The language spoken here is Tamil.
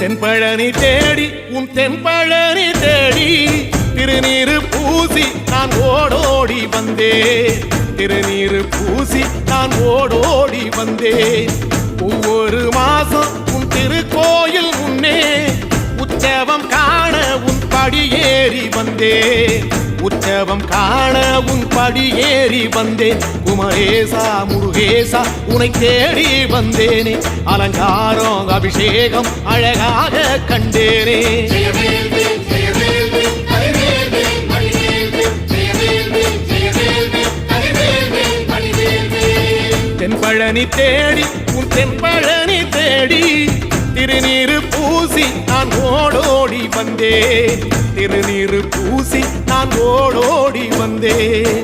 தென்பழனி தேடி உன் தென்பழனி தேடி திருநீரு பூசி நான் ஓடோடி வந்தேன். திருநீரு பூசி நான் ஓடோடி வந்தேன். ஒவ்வொரு மாசம் உன் திருக்கோயில் முன்னே உற்சவம் காண உன் படியேறி வந்தேன். உற்சவம் காண உன் படியேறி வந்தேன். குமரேசா முருகேசா உனை தேடி வந்தேனே. அலங்காரம் அபிஷேகம் அழகாக கண்டேனே. தென்பழனி தேடி உன் தென்பழனி தேடி திருநீரு பூசி நான் ஓடோடி வந்தேன். திருநீரு பூசி நான் ஓடோடி வந்தேன்.